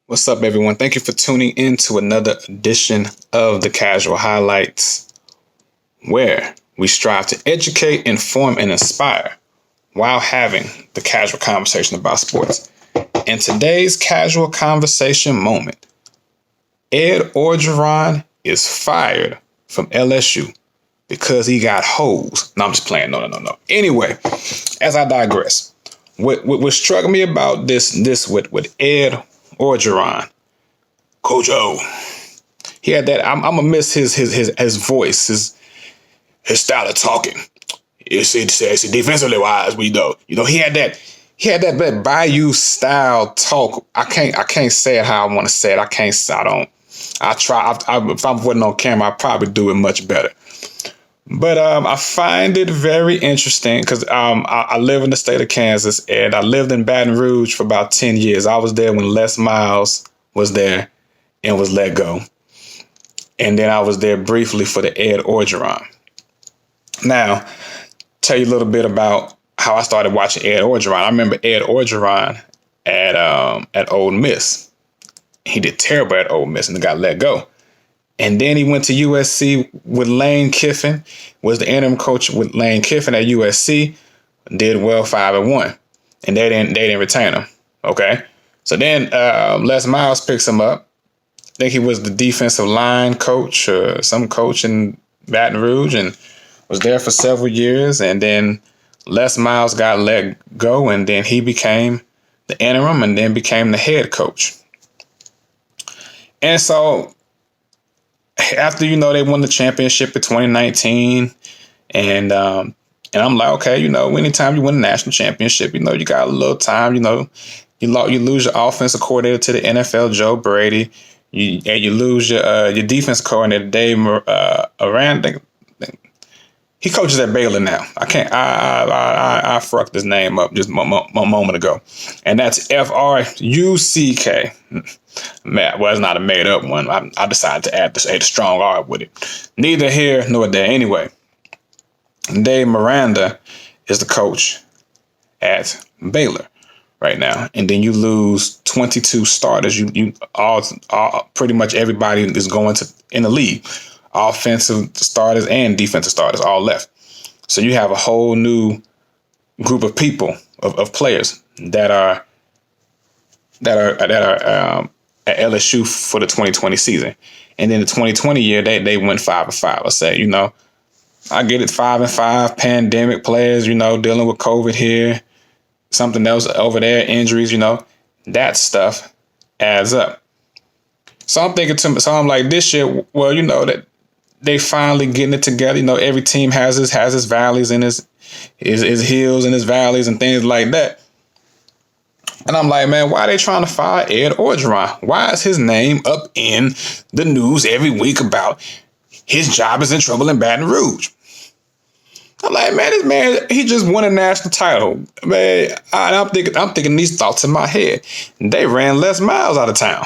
What's up, everyone? Thank you for tuning in to another edition of the Casual Highlights, where we strive to educate, inform, and inspire while having the casual conversation about sports. In today's casual conversation moment, Ed Orgeron is fired from LSU because he got hosed. No, I'm just playing. No. Anyway, as I digress, what struck me about this with Ed Orgeron, Coach O, he had that. I'm gonna miss his voice, his style of talking. It's defensively wise, he had that Bayou style talk. I can't say it how I want to say it. I don't. I try. If I wasn't on camera, I'd probably do it much better. But I find it very interesting because I live in the state of Kansas, and I lived in Baton Rouge for about 10 years. I was there when Les Miles was there and was let go. And then I was there briefly for the Ed Orgeron. Now, tell you a little bit about how I started watching Ed Orgeron. I remember Ed Orgeron at Ole Miss. He did terrible at Ole Miss and got let go. And then he went to USC with Lane Kiffin, was the interim coach with Lane Kiffin at USC, did well 5-1, and they didn't retain him. Okay, so then Les Miles picks him up. I think he was the defensive line coach or some coach in Baton Rouge, and was there for several years. And then Les Miles got let go, and then he became the interim, and then became the head coach. And so, after they won the championship in 2019, and I'm like, okay, anytime you win a national championship, you got a little time, you lose your offensive coordinator to the NFL, Joe Brady, you lose your defense coordinator, Dave Aranda. He coaches at Baylor now. I fucked his name up just a moment ago, and that's Fruck. Well, it's not a made up one. I decided to add a strong R with it. Neither here nor there. Anyway, Dave Miranda is the coach at Baylor right now, and then you lose 22 starters. You all pretty much everybody is going to in the league. Offensive starters and defensive starters all left. So you have a whole new group of people of players that are at LSU for the 2020 season. And then the 2020 year, they went 5-5. I say, I get it, 5-5, pandemic players, dealing with COVID here, something else over there, injuries, that stuff adds up. So I'm like, this year, well, that they finally getting it together. Every team has his valleys and his hills and his valleys and things like that. And I'm like, man, why are they trying to fire Ed Orgeron? Why is his name up in the news every week about his job is in trouble in Baton Rouge? I'm like, man, this man, he just won a national title. Man, I'm thinking these thoughts in my head. They ran Les Miles out of town.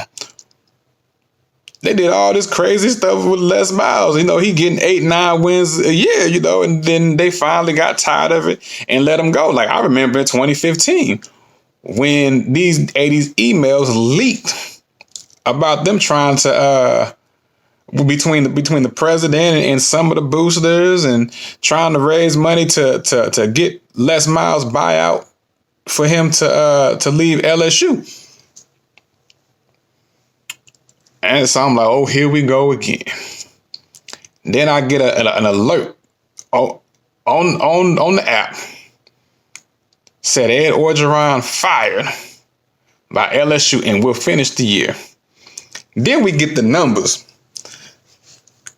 They did all this crazy stuff with Les Miles. He getting 8-9 wins a year, and then they finally got tired of it and let him go. Like, I remember in 2015 when these emails leaked about them trying to between the president and some of the boosters and trying to raise money to get Les Miles buyout for him to leave LSU. And so I'm like, oh, here we go again. Then I get an alert on the app. Said Ed Orgeron fired by LSU and will finish the year. Then we get the numbers.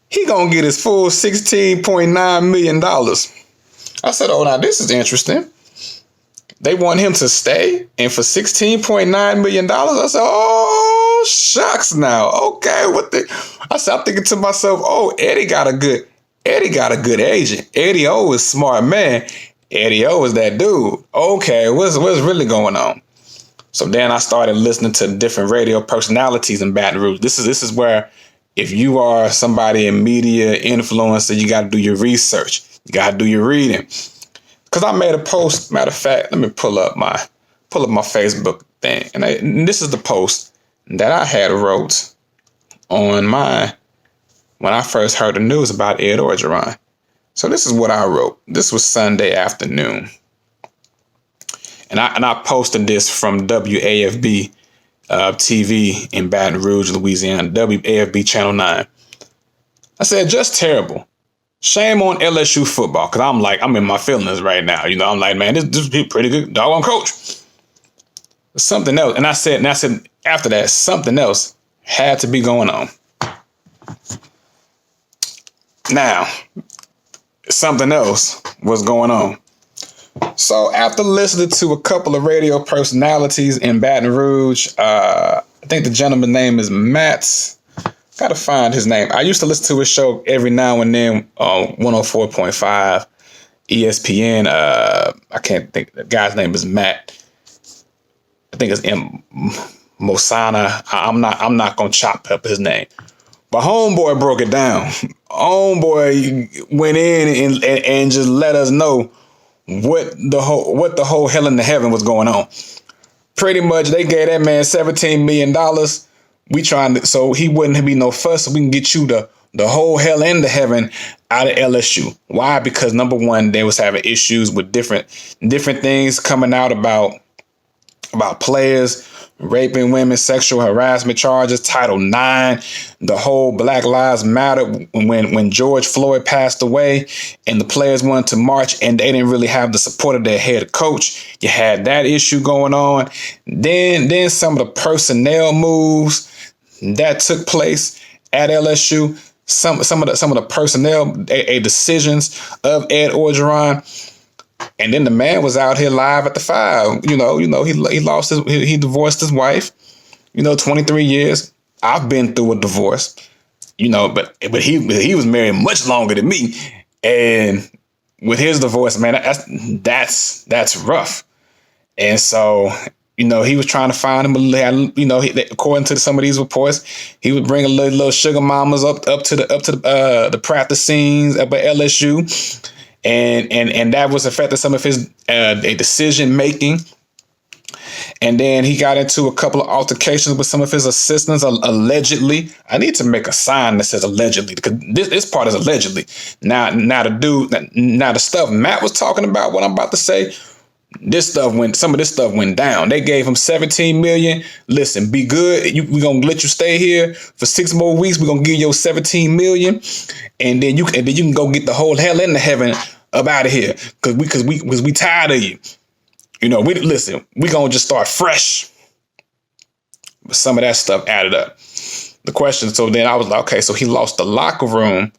He gonna get his full $16.9 million. I said, oh, now this is interesting. They want him to stay, and for $16.9 million, I said, oh, shucks now. Okay, I said, I'm thinking to myself, oh, Eddie got a good agent. Eddie O is a smart man. Eddie O is that dude. Okay, what's really going on? So then I started listening to different radio personalities in Baton Rouge. This is where, if you are somebody in media, influencer, you got to do your research. You got to do your reading. Because I made a post, matter of fact, let me pull up my Facebook thing. And this is the post that I had wrote on mine when I first heard the news about Ed Orgeron. So this is what I wrote. This was Sunday afternoon. And I posted this from WAFB TV in Baton Rouge, Louisiana, WAFB Channel 9. I said, just terrible. Shame on LSU football, because I'm in my feelings right now. I'm like, man, this is a pretty good doggone coach. Something else. And I said after that, something else had to be going on. Now, something else was going on. So after listening to a couple of radio personalities in Baton Rouge, I think the gentleman's name is Matt. Gotta find his name. I used to listen to his show every now and then on 104.5 ESPN. I can't think. The guy's name is Matt. I think it's Mosana. I'm not gonna chop up his name. But homeboy broke it down. Homeboy went in and just let us know what the whole hell in the heaven was going on. Pretty much, they gave that man $17 million. We trying to, so he wouldn't be no fuss, so we can get you the whole hell in the heaven out of LSU. Why? Because number one, they was having issues with different things coming out about players raping women, sexual harassment charges, Title IX, the whole Black Lives Matter when George Floyd passed away and the players wanted to march and they didn't really have the support of their head coach. You had that issue going on. Then some of the personnel moves that took place at LSU, some of the personnel decisions of Ed Orgeron. And then the man was out here live at the 5. He divorced his wife. 23 years. I've been through a divorce. But he was married much longer than me. And with his divorce, man, that's rough. And so, he was trying to find him. According to some of these reports, he was bringing little sugar mamas up to the practice scenes up at LSU. And that was affecting some of his decision making. And then he got into a couple of altercations with some of his assistants, allegedly. I need to make a sign that says allegedly, because this part is allegedly. Now the stuff Matt was talking about, what I'm about to say, some of this stuff went down. They gave him $17 million. Listen, be good. We're gonna let you stay here for 6 more weeks. We're gonna give you $17 million, and then you can go get the whole hell in the heaven up out of here. Because we tired of you. We gonna just start fresh. But some of that stuff added up. The question. So then I was like, okay, so he lost the locker room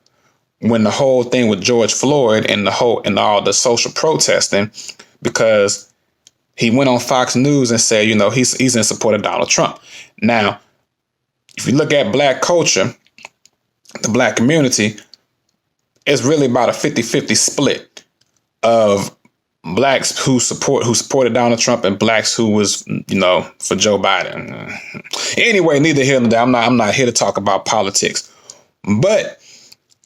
when the whole thing with George Floyd and all the social protesting, because he went on Fox News and said, he's in support of Donald Trump. Now, if you look at black culture, the black community, it's really about a 50-50 split of blacks who supported Donald Trump and blacks who was, for Joe Biden. Anyway, neither here nor there. I'm not here to talk about politics, but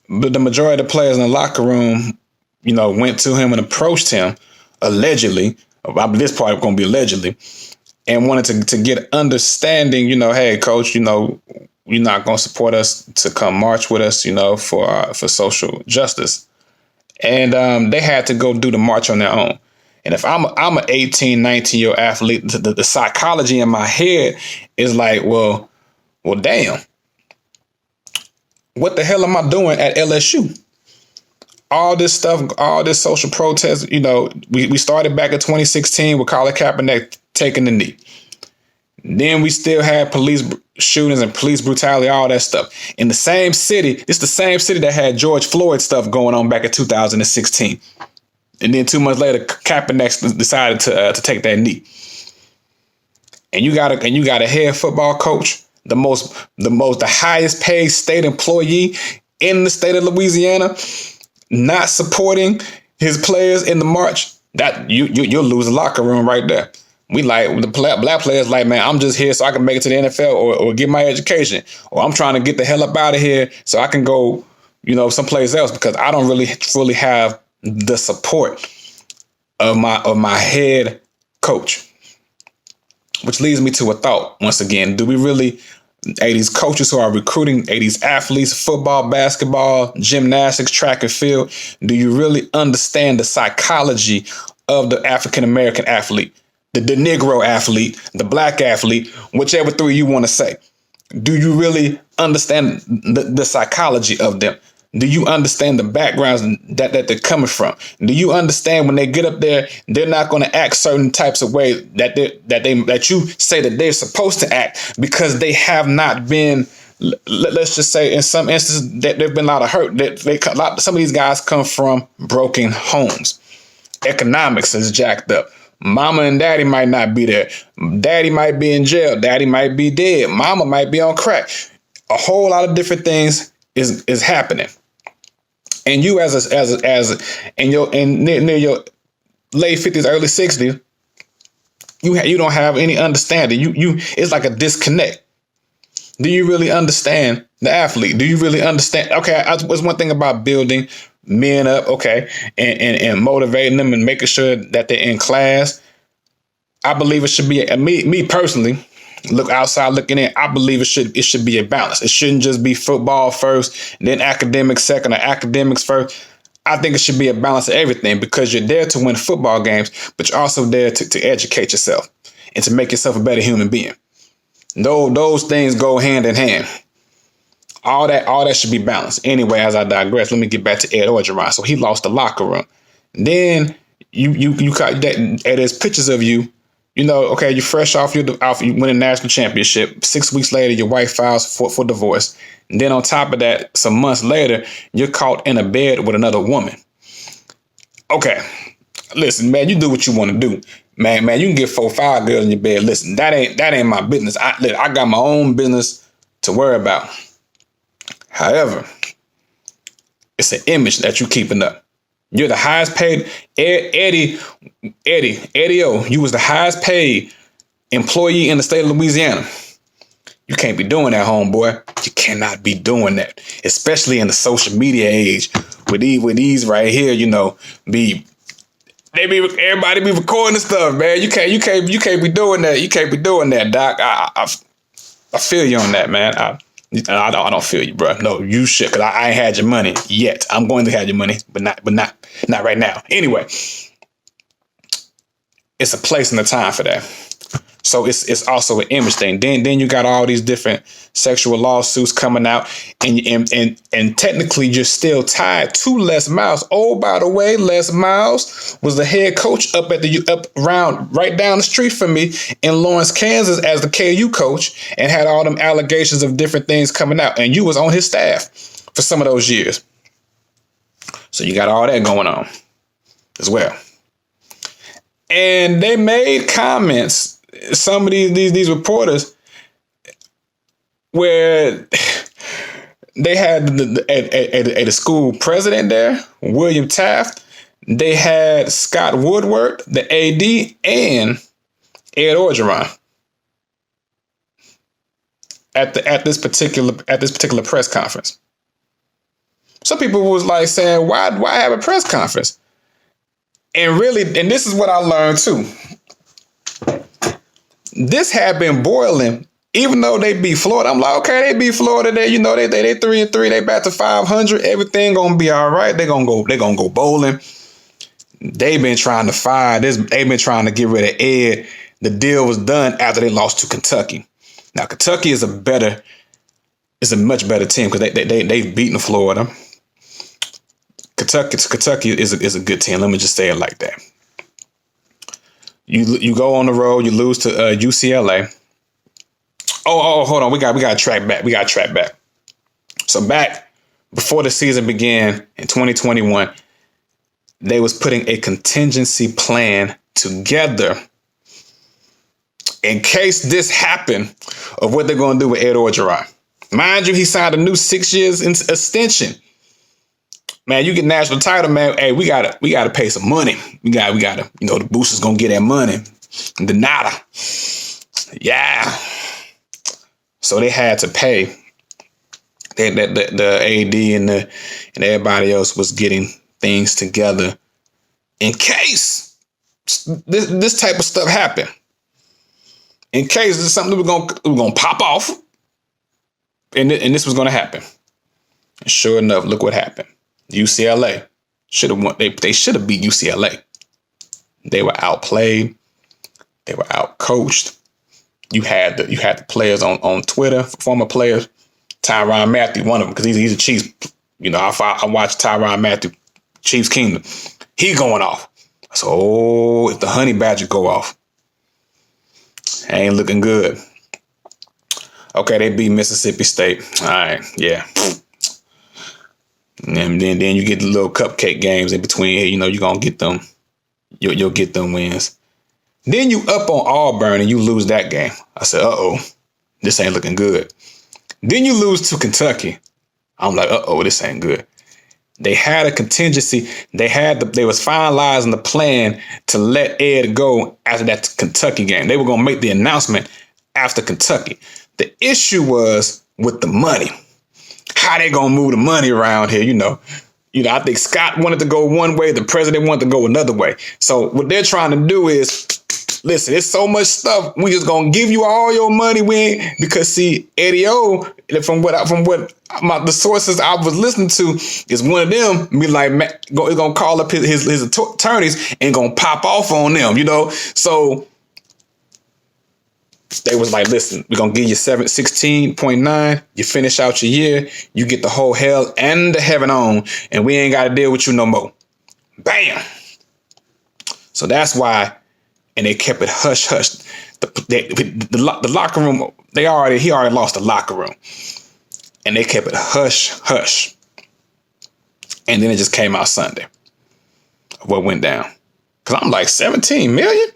the majority of the players in the locker room, went to him and approached him allegedly. This part is going to be allegedly, and wanted to get understanding. Hey, coach, you're not going to support us to come march with us, for social justice. And they had to go do the march on their own. And if I'm an 18, 19-year-old athlete, the psychology in my head is like, well, damn, what the hell am I doing at LSU? All this stuff, all this social protest, we started back in 2016 with Colin Kaepernick taking the knee. Then we still had police shootings and police brutality, all that stuff. In the same city, it's the same city that had George Floyd stuff going on back in 2016. And then 2 months later, Kaepernick decided to take that knee. And you got a head football coach, the highest paid state employee in the state of Louisiana, not supporting his players in the march. That you'll lose the locker room right there. We like the black players like, man, I'm just here so I can make it to the NFL or get my education, or I'm trying to get the hell up out of here so I can go, someplace else, because I don't really fully have the support of my head coach. Which leads me to a thought once again. Do we really, these coaches who are recruiting these athletes, football, basketball, gymnastics, track and field, do you really understand the psychology of the African American athlete, the Negro athlete, the black athlete, whichever three you want to say? Do you really understand the psychology of them? Do you understand the backgrounds that they're coming from? Do you understand when they get up there, they're not going to act certain types of ways that you say that they're supposed to act because they have not been. Let's just say in some instances that there've been a lot of hurt. Some of these guys come from broken homes. Economics is jacked up. Mama and daddy might not be there. Daddy might be in jail. Daddy might be dead. Mama might be on crack. A whole lot of different things is happening. And you near your late 50s, early 60s, you don't have any understanding. It's like a disconnect. Do you really understand the athlete? Do you really understand? Okay, it's one thing about building men up, okay, and motivating them and making sure that they're in class. I believe it should be me personally. Look outside looking in, I believe it should be a balance. It shouldn't just be football first, then academics second, or academics first. I think it should be a balance of everything because you're there to win football games, but you're also there to educate yourself and to make yourself a better human being. Those things go hand in hand. All that should be balanced. Anyway, as I digress, let me get back to Ed Orgeron. So he lost the locker room. Then you got that. There's pictures of you. You know, okay, you're fresh off you win a national championship. 6 weeks later, your wife files for divorce. And then on top of that, some months later, you're caught in a bed with another woman. Okay, listen, man, you do what you want to do. Man, you can get 4 or 5 girls in your bed. Listen, that ain't my business. I got my own business to worry about. However, it's an image that you're keeping up. You're the highest paid, Eddie O. You was the highest paid employee in the state of Louisiana. You can't be doing that, homeboy. You cannot be doing that, especially in the social media age. With these right here, you know, everybody be recording stuff, man. You can't be doing that. You can't be doing that, Doc. I feel you on that, man. I don't feel you, bro. No, you should, because I ain't had your money yet. I'm going to have your money, but not right now. Anyway, it's a place and a time for that. So it's also an image thing. Then you got all these different sexual lawsuits coming out, and technically you're still tied to Les Miles. Oh, by the way, Les Miles was the head coach right down the street from me in Lawrence, Kansas, as the KU coach, and had all them allegations of different things coming out. And you was on his staff for some of those years. So you got all that going on as well. And they made comments, some of these reporters, where they had the school president there, William Taft. They had Scott Woodward, the AD, and Ed Orgeron at this particular press conference. Some people was like saying, why have a press conference? And really, and this is what I learned too. This had been boiling, even though they beat Florida. I'm like, okay, they beat Florida. They 3-3. They back to 500. Everything gonna be all right. They gonna go bowling. They've been trying to fire this. They've been trying to get rid of Ed. The deal was done after they lost to Kentucky. Now Kentucky is a much better team because they've beaten Florida. Kentucky is a good team. Let me just say it like that. You go on the road, you lose to UCLA. Oh, hold on. We got to track back. So back before the season began in 2021, they was putting a contingency plan together in case this happened of what they're going to do with Ed Orgeron. Mind you, he signed a new 6 years extension. Man, you get national title, man. Hey, we gotta pay some money. We gotta, the boosters gonna get that money. The nada. Yeah. So they had to pay. The AD and everybody else was getting things together in case this type of stuff happened. in case there's something that was gonna pop off, and this was gonna happen. And sure enough, look what happened. UCLA should have won. They should have beat UCLA. They were outplayed. They were outcoached. You had the players on Twitter, former players. Tyrann Mathieu, one of them, because he's a Chiefs. You know, I watched Tyrann Mathieu, Chiefs Kingdom. He going off. So, if the Honey Badger go off, ain't looking good. Okay, they beat Mississippi State. All right, yeah. And then you get the little cupcake games in between here. You know, you're going to get them. You'll get them wins. Then you up on Auburn and you lose that game. I said, uh-oh, this ain't looking good. Then you lose to Kentucky. I'm like, uh-oh, this ain't good. They had a contingency. They was finalizing the plan to let Ed go after that Kentucky game. They were going to make the announcement after Kentucky. The issue was with the money. How they going to move the money around here, you know, I think Scott wanted to go one way. The president wanted to go another way. So what they're trying to do is, listen, there's so much stuff. We just going to give you all your money. Because see, Eddie O, from the sources I was listening to, is one of them be like, going to call up his attorneys and going to pop off on them, you know? So they was like, listen, we're going to give you 16.9. You finish out your year. You get the whole hell and the heaven on, and we ain't got to deal with you no more. Bam. So that's why, and they kept it hush hush. The locker room, he already lost the locker room, and they kept it hush hush. And then it just came out Sunday. What went down? Because I'm like, 17 million?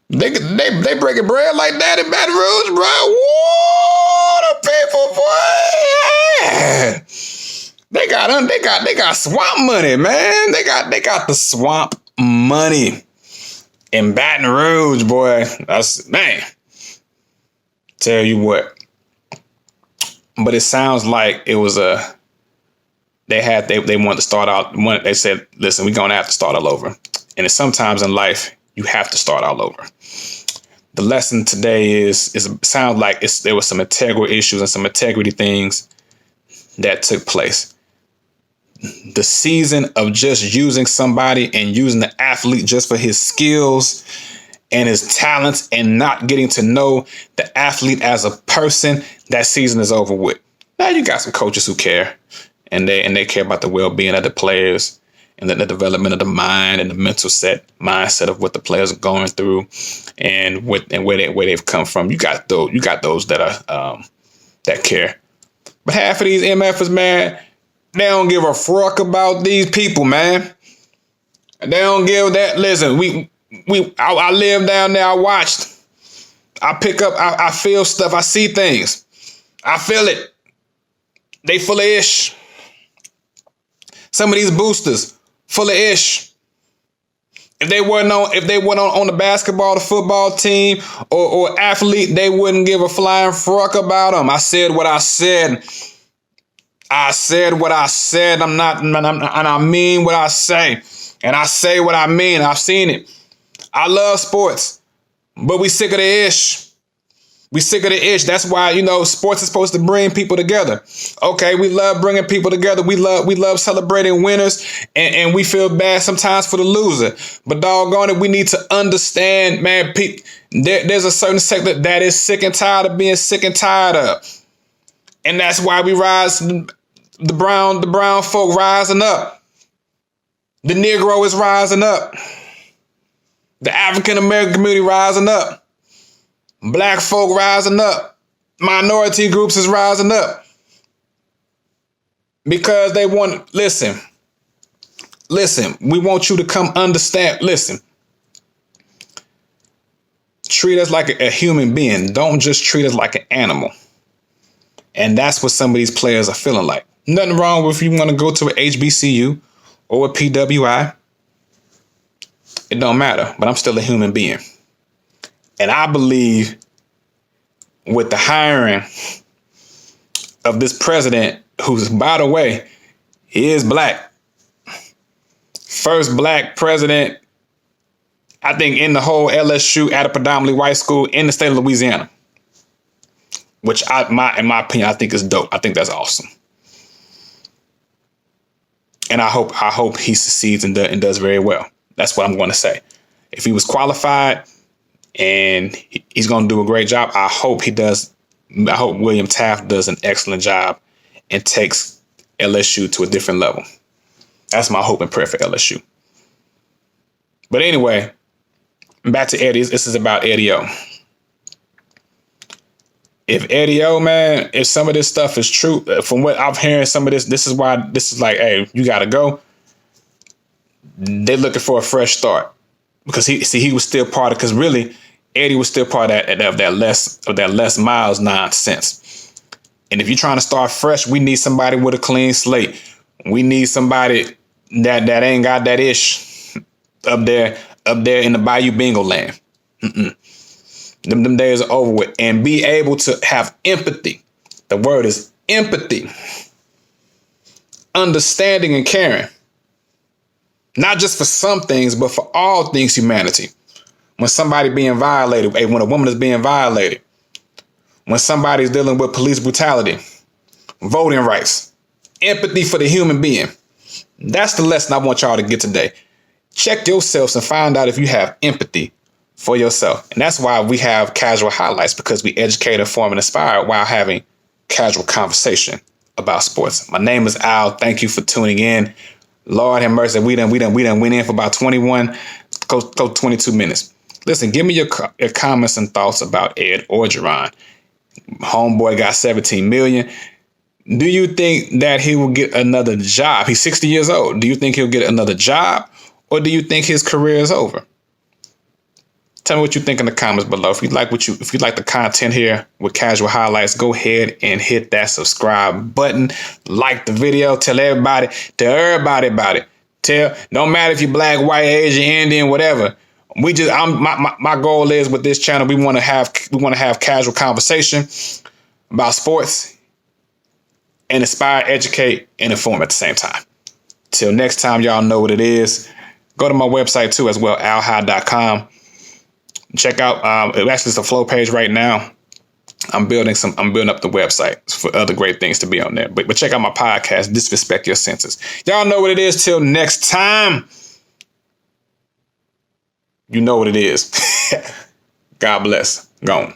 They breaking bread like that in Baton Rouge, bro. Whoa, the people, boy. They got swamp money, man. They got the swamp money in Baton Rouge, boy. That's, man. Tell you what. But it sounds like it was they wanted to start out. They said, listen, we're gonna have to start all over. And it's sometimes in life you have to start all over. The lesson today is sounds like there was some integral issues and some integrity things that took place. The season of just using somebody and using the athlete just for his skills and his talents and not getting to know the athlete as a person, that season is over with. Now you got some coaches who care and they care about the well-being of the players and the development of the mind and the mental mindset of what the players are going through and where they've come from. You got those that are that care. But half of these MFers, man, they don't give a fuck about these people, man. They don't give that. Listen, I live down there. I watched. I pick up. I feel stuff. I see things. I feel it. They full of ish. Some of these boosters full of ish. If they weren't on the basketball, the football team, or athlete, they wouldn't give a flying fuck about them. I said what I said. I said what I said. And I mean what I say. And I say what I mean. I've seen it. I love sports, but we sick of the ish. We sick of the ish. That's why, sports is supposed to bring people together. Okay, we love bringing people together. We love celebrating winners, and we feel bad sometimes for the loser. But doggone it, we need to understand, man, there's a certain sector that is sick and tired of being sick and tired of. And that's why we rise, the brown folk rising up. The Negro is rising up. The African American community rising up. Black folk rising up. Minority groups is rising up. Because they want, listen, we want you to come understand. Listen, treat us like a human being. Don't just treat us like an animal. And that's what some of these players are feeling like. Nothing wrong with if you want to go to an HBCU or a PWI. It don't matter, but I'm still a human being. And I believe with the hiring of this president, who's, by the way, he is black. First black president I think in the whole LSU at a predominantly white school in the state of Louisiana, which in my opinion, I think is dope. I think that's awesome. And I hope he succeeds and does very well. That's what I'm going to say. If he was qualified and he's going to do a great job, I hope he does. I hope William Taft does an excellent job and takes LSU to a different level. That's my hope and prayer for LSU. But anyway, back to Eddie. This is about Eddie O. If Eddie O, man, if some of this stuff is true, from what I'm hearing, some of this is why this is like, hey, you got to go. They're looking for a fresh start because he was still part of, because really Eddie was still part of that less miles nonsense. And if you're trying to start fresh, we need somebody with a clean slate. We need somebody that ain't got that ish up there in the Bayou Bingo land. Them days are over with. And be able to have empathy. The word is empathy. Understanding and caring. Not just for some things, but for all things humanity. When somebody being violated, when a woman is being violated, when somebody's dealing with police brutality, voting rights, empathy for the human being. That's the lesson I want y'all to get today. Check yourselves and find out if you have empathy for yourself. And that's why we have casual highlights, because we educate, inform, and inspire while having casual conversation about sports. My name is Al. Thank you for tuning in. Lord have mercy. We done went in for about 22 minutes. Listen, give me your comments and thoughts about Ed Orgeron. Homeboy got 17 million. Do you think that he will get another job? He's 60 years old. Do you think he'll get another job, or do you think his career is over? Tell me what you think in the comments below. If you like the content here with casual highlights, go ahead and hit that subscribe button. Like the video. Tell everybody about it. Don't matter if you're black, white, Asian, Indian, whatever. My goal is with this channel, we want to have casual conversation about sports and inspire, educate, and inform at the same time. Till next time, y'all know what it is. Go to my website too as well, alhigh.com. Check out actually it's a flow page right now. I'm building up the website for other great things to be on there. But check out my podcast, Disrespect Your Senses. Y'all know what it is. Till next time. You know what it is. God bless. Gone.